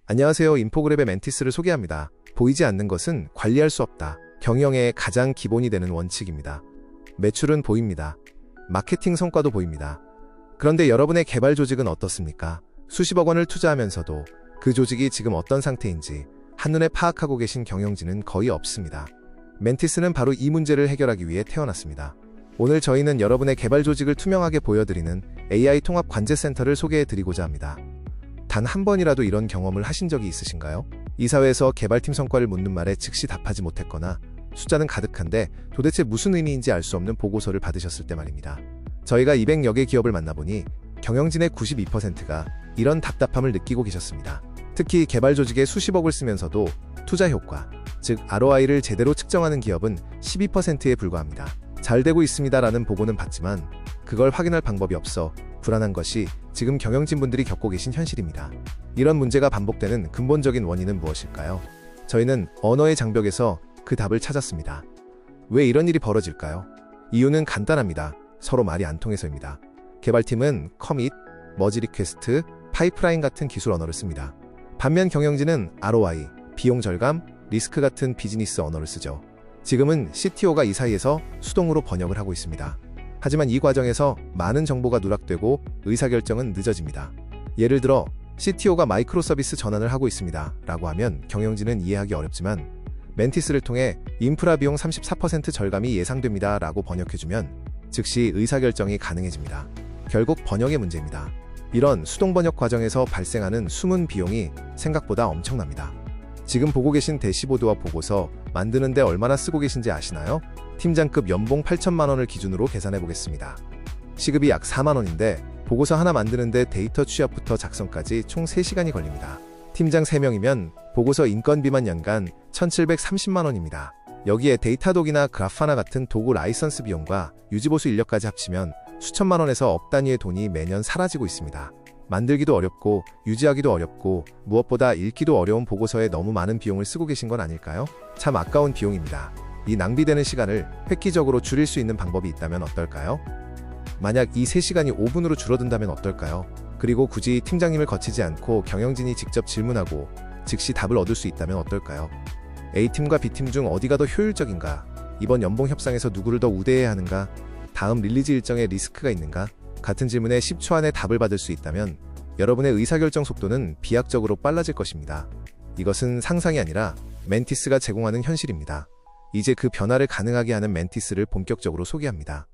안녕하세요. 인포그랩의 멘티스를 소개합니다. 보이지 않는 것은 관리할 수 없다. 경영의 가장 기본이 되는 원칙입니다. 매출은 보입니다. 마케팅 성과도 보입니다. 그런데 여러분의 개발 조직은 어떻습니까? 수십억 원을 투자하면서도 그 조직이 지금 어떤 상태인지 한눈에 파악하고 계신 경영진은 거의 없습니다. 멘티스는 바로 이 문제를 해결하기 위해 태어났습니다. 오늘 저희는 여러분의 개발 조직을 투명하게 보여드리는 AI 통합 관제센터를 소개해드리고자 합니다. 단 한 번이라도 이런 경험을 하신 적이 있으신가요? 이사회에서 개발팀 성과를 묻는 말에 즉시 답하지 못했거나 숫자는 가득한데 도대체 무슨 의미인지 알 수 없는 보고서를 받으셨을 때 말입니다. 저희가 200여 개 기업을 만나보니 경영진의 92%가 이런 답답함을 느끼고 계셨습니다. 특히 개발 조직에 수십억을 쓰면서도 투자 효과, 즉 ROI를 제대로 측정하는 기업은 12%에 불과합니다. 잘 되고 있습니다라는 보고는 받지만 그걸 확인할 방법이 없어 불안한 것이 지금 경영진분들이 겪고 계신 현실입니다. 이런 문제가 반복되는 근본적인 원인은 무엇일까요? 저희는 언어의 장벽에서 그 답을 찾았습니다. 왜 이런 일이 벌어질까요? 이유는 간단합니다. 서로 말이 안 통해서입니다. 개발팀은 커밋, 머지 리퀘스트, 파이프라인 같은 기술 언어를 씁니다. 반면 경영진은 ROI, 비용 절감, 리스크 같은 비즈니스 언어를 쓰죠. 지금은 CTO가 이 사이에서 수동으로 번역을 하고 있습니다. 하지만 이 과정에서 많은 정보가 누락되고 의사결정은 늦어집니다. 예를 들어 CTO가 마이크로 서비스 전환을 하고 있습니다 라고 하면 경영진은 이해하기 어렵지만 멘티스를 통해 인프라 비용 34% 절감이 예상됩니다 라고 번역해주면 즉시 의사결정이 가능해집니다. 결국 번역의 문제입니다. 이런 수동 번역 과정에서 발생하는 숨은 비용이 생각보다 엄청납니다. 지금 보고 계신 대시보드와 보고서 만드는데 얼마나 쓰고 계신지 아시나요? 팀장급 연봉 8천만 원을 기준으로 계산해 보겠습니다. 시급이 약 4만 원인데 보고서 하나 만드는데 데이터 취합부터 작성까지 총 3시간이 걸립니다. 팀장 3명이면 보고서 인건비만 연간 1,730만 원입니다. 여기에 데이터독이나 그래파나 같은 도구 라이선스 비용과 유지보수 인력까지 합치면 수천만 원에서 억 단위의 돈이 매년 사라지고 있습니다. 만들기도 어렵고 유지하기도 어렵고 무엇보다 읽기도 어려운 보고서에 너무 많은 비용을 쓰고 계신 건 아닐까요? 참 아까운 비용입니다. 이 낭비되는 시간을 획기적으로 줄일 수 있는 방법이 있다면 어떨까요? 만약 이 3시간이 5분으로 줄어든다면 어떨까요? 그리고 굳이 팀장님을 거치지 않고 경영진이 직접 질문하고 즉시 답을 얻을 수 있다면 어떨까요? A팀과 B팀 중 어디가 더 효율적인가? 이번 연봉 협상에서 누구를 더 우대해야 하는가? 다음 릴리즈 일정에 리스크가 있는가? 같은 질문에 10초 안에 답을 받을 수 있다면 여러분의 의사결정 속도는 비약적으로 빨라질 것입니다. 이것은 상상이 아니라 멘티스가 제공하는 현실입니다. 이제 그 변화를 가능하게 하는 멘티스를 본격적으로 소개합니다.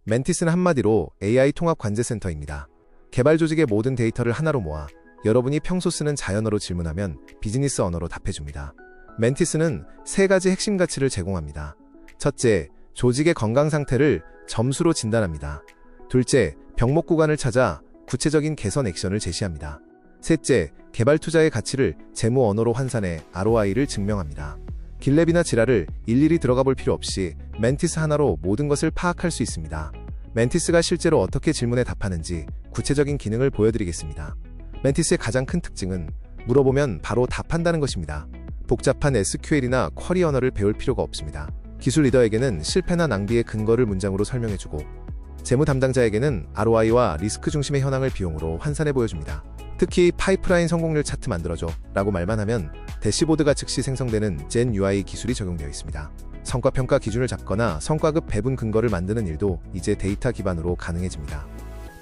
멘티스는 한마디로 AI 통합 관제센터입니다. 개발 조직의 모든 데이터를 하나로 모아 여러분이 평소 쓰는 자연어로 질문하면 비즈니스 언어로 답해줍니다. 멘티스는 3가지 핵심 가치를 제공합니다. 첫째, 조직의 건강 상태를 점수로 진단합니다. 둘째, 병목 구간을 찾아 구체적인 개선 액션을 제시합니다. 셋째, 개발 투자의 가치를 재무 언어로 환산해 ROI를 증명합니다. 길랩이나 지라를 일일이 들어가 볼 필요 없이 멘티스 하나로 모든 것을 파악할 수 있습니다. 멘티스가 실제로 어떻게 질문에 답하는지 구체적인 기능을 보여드리겠습니다. 멘티스의 가장 큰 특징은 물어보면 바로 답한다는 것입니다. 복잡한 SQL이나 쿼리 언어를 배울 필요가 없습니다. 기술 리더에게는 실패나 낭비의 근거를 문장으로 설명해주고 재무 담당자에게는 ROI와 리스크 중심의 현황을 비용으로 환산해 보여줍니다. 특히 파이프라인 성공률 차트 만들어줘 라고 말만 하면 대시보드가 즉시 생성되는 Gen UI 기술이 적용되어 있습니다. 성과평가 기준을 잡거나 성과급 배분 근거를 만드는 일도 이제 데이터 기반으로 가능해집니다.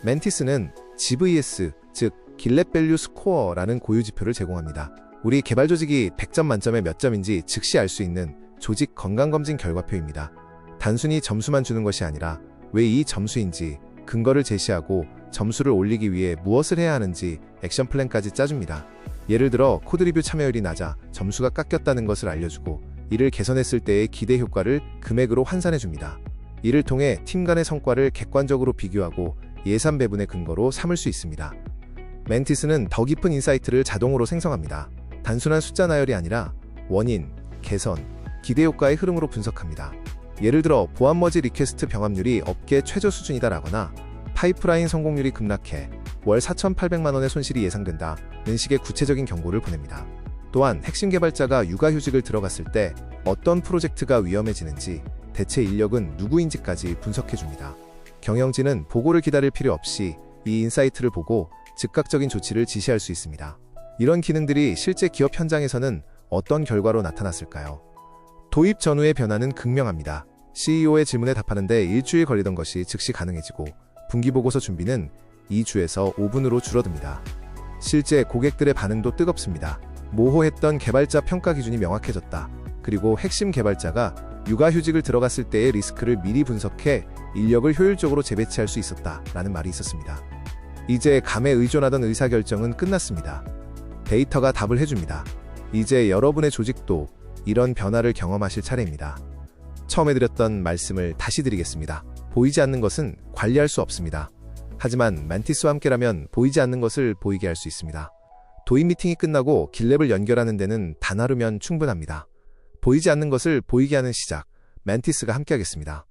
멘티스는 GVS, 즉 길랩 밸류 스코어라는 고유지표를 제공합니다. 우리 개발 조직이 100점 만점에 몇 점인지 즉시 알 수 있는 조직 건강검진 결과표입니다. 단순히 점수만 주는 것이 아니라 왜 이 점수인지 근거를 제시하고 점수를 올리기 위해 무엇을 해야 하는지 액션 플랜까지 짜줍니다. 예를 들어 코드 리뷰 참여율이 낮아 점수가 깎였다는 것을 알려주고 이를 개선했을 때의 기대 효과를 금액으로 환산해줍니다. 이를 통해 팀 간의 성과를 객관적으로 비교하고 예산 배분의 근거로 삼을 수 있습니다. 멘티스는 더 깊은 인사이트를 자동으로 생성합니다. 단순한 숫자 나열이 아니라 원인, 개선, 기대 효과의 흐름으로 분석합니다. 예를 들어 보안 머지 리퀘스트 병합률이 업계 최저 수준이다라거나 파이프라인 성공률이 급락해 월 4,800만 원의 손실이 예상된다는 식의 구체적인 경고를 보냅니다. 또한 핵심 개발자가 육아휴직을 들어갔을 때 어떤 프로젝트가 위험해지는지 대체 인력은 누구인지까지 분석해줍니다. 경영진은 보고를 기다릴 필요 없이 이 인사이트를 보고 즉각적인 조치를 지시할 수 있습니다. 이런 기능들이 실제 기업 현장에서는 어떤 결과로 나타났을까요? 도입 전후의 변화는 극명합니다. CEO의 질문에 답하는데 일주일 걸리던 것이 즉시 가능해지고 분기보고서 준비는 2주에서 5분으로 줄어듭니다. 실제 고객들의 반응도 뜨겁습니다. 모호했던 개발자 평가 기준이 명확해졌다. 그리고 핵심 개발자가 육아휴직을 들어갔을 때의 리스크를 미리 분석해 인력을 효율적으로 재배치할 수 있었다라는 말이 있었습니다. 이제 감에 의존하던 의사결정은 끝났습니다. 데이터가 답을 해줍니다. 이제 여러분의 조직도 이런 변화를 경험하실 차례입니다. 처음에 드렸던 말씀을 다시 드리겠습니다. 보이지 않는 것은 관리할 수 없습니다. 하지만 멘티스와 함께라면 보이지 않는 것을 보이게 할 수 있습니다. 도입 미팅이 끝나고 길랩을 연결하는 데는 단 하루면 충분합니다. 보이지 않는 것을 보이게 하는 시작, 멘티스가 함께하겠습니다.